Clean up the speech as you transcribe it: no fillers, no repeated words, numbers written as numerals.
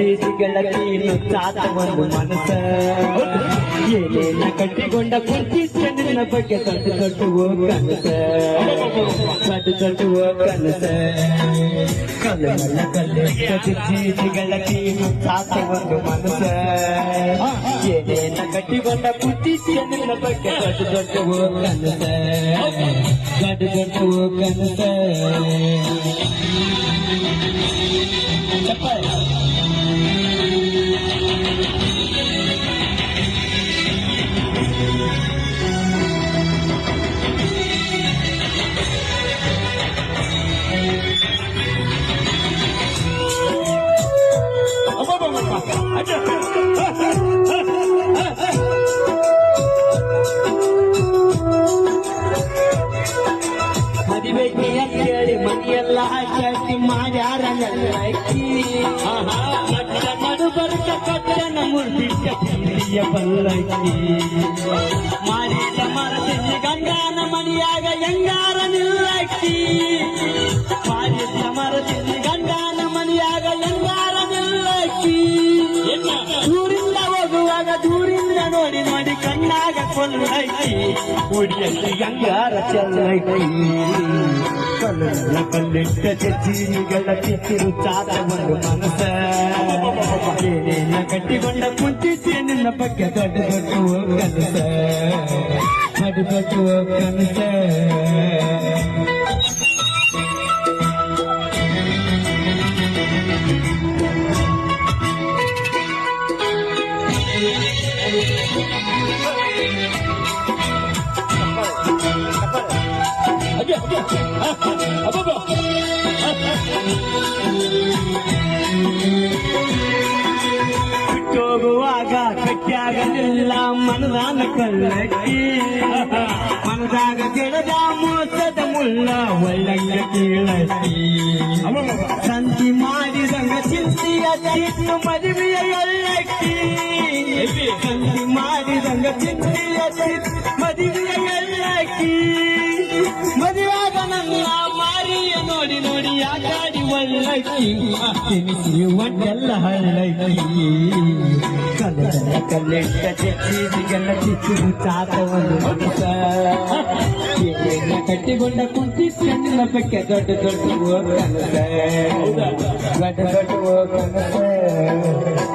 ಚೀಟಿ ಗೆಳತಿ ಚಾತ ಒಂದು ಮನಸ ಏನೇನ ಕಟ್ಟಿಕೊಂಡ ಕುಂತಿದ್ದ ನಿನ್ನ ಬಗ್ಗೆ ದೊಡ್ಡ ದೊಡ್ಡ ಕನಸ ದೊಡ್ಡ ದೊಡ್ಡ ಕನಸ ಕಲ್ಲಲ್ಲ ಕಲ್ಲಿಟ್ಟ ಚೀಟಿ ಗೆಳತಿ ಚಾತ ಒಂದು ಮನಸ ಏನೇನ ಕಟ್ಟಿಕೊಂಡ ಕುಂತಿದ್ದ ನಿನ್ನ ಬಗ್ಗೆ ದೊಡ್ಡ ದೊಡ್ಡ ಕನಸ ದೊಡ್ಡ ದೊಡ್ಡ ಕನಸ ಮದುವೆಗೆ ಕೇಳಿ ಮನೆಯೆಲ್ಲ ಹಾಕಿ ಮಾಡ್ಯಾರ ನಡು ಬರ್ಕ ಕಟ್ಟನ ಮುರ್ದಿಟ್ಟ ಪ್ರೀತಿಯ ಪಲ್ಲಕ್ಕಿ ಮಾಡಿದ ಮರದಲ್ಲಿ ಗಂಗಾನ ಮನೆಯಾಗ ಹೆಂಗಾರ ನಿಲ್ಲಕ್ಕಿ ಮಾಡಿದ ಮರದಲ್ಲಿ ಗಂಗಾನ ಮನೆಯಾಗ ಹೆಂಗಾರ ನಿಲ್ಲಕ್ಕಿ ದೂರಿಂದ ಹೋಗುವಾಗ ದೂರಿಂದ ನೋಡಿ ನೋಡಿ ಕಣ್ಣಾಗ ಕೊಲ್ಲಕ್ಕಿ ಉಡಿಯಲ್ಲಿ ಗಂಗಾರ ಚೆಲ್ಲಕ್ಕಿ ಕಲ್ಲ ಕಲ್ಲಿಟ್ಟ ಚೀನಿಗಳ ಕಿತ್ತಿರು ಚಾತ ಒಂದು ಮನಸ ಏನೇನ ಕಟ್ಟಿಕೊಂಡ ಕುಂತಿದ್ದೆ ನಿನ್ನ ಬಗ್ಗೆ ದೊಡ್ಡ ದೊಡ್ಡ ಕನಸ ದೊಡ್ಡ ದೊಡ್ಡ ಕನಸ ಬಿಟ್ಟೋಗುವಾಗ ಕಟ್ಟಾಗಲಿಲ್ಲ ಮನದಾನ ಕಲ್ಲಕ್ಕಿ ಮನದಾಗ ಗಿಡದ ಮೋಸದ ಮುಳ್ಳ ಒಳ್ಳಂಗ ಕೀಳಕ್ಕಿ ಸಂತಿ ಮಾಡಿದಂಗ ಚಿಂತಿಯ ಚಿತ್ತು ಮದುವೆಯ ಎಳ್ಳಕ್ಕಿ ಸಂತಿ ಮಾಡಿದಂಗ ಚಿಂತಿಯ ಚಿತ್ತು ಮದುವೆಯ ಎಳ್ಳಕ್ಕಿ ಮದುವಾಗ ನನ್ನ ಮಾರಿಯ ನೋಡಿ ನೋಡಿ ಆಟಾಡಿ ಒಳ್ಳಕ್ಕಿ ತಿನಿಸಿ ಒಡ್ಡೆಲ್ಲ ಹಳ್ಳಕ್ಕಿ ಕಲ್ಲಲ್ಲ ಕಲ್ಲಿಟ್ಟ ಚೀಟಿಗೆಲ್ಲ ಚಿಚ್ಚು ಚಾತ ಒಂದು ಮನಸ ಏನೇನ ಕಟ್ಟಿಕೊಂಡ ಕುಂತಿದ್ದ ನಿನ್ನ ಬಗ್ಗೆ ದೊಡ್ಡ ದೊಡ್ಡ ಕನಸ ದೊಡ್ಡ ದೊಡ್ಡ ಕನಸ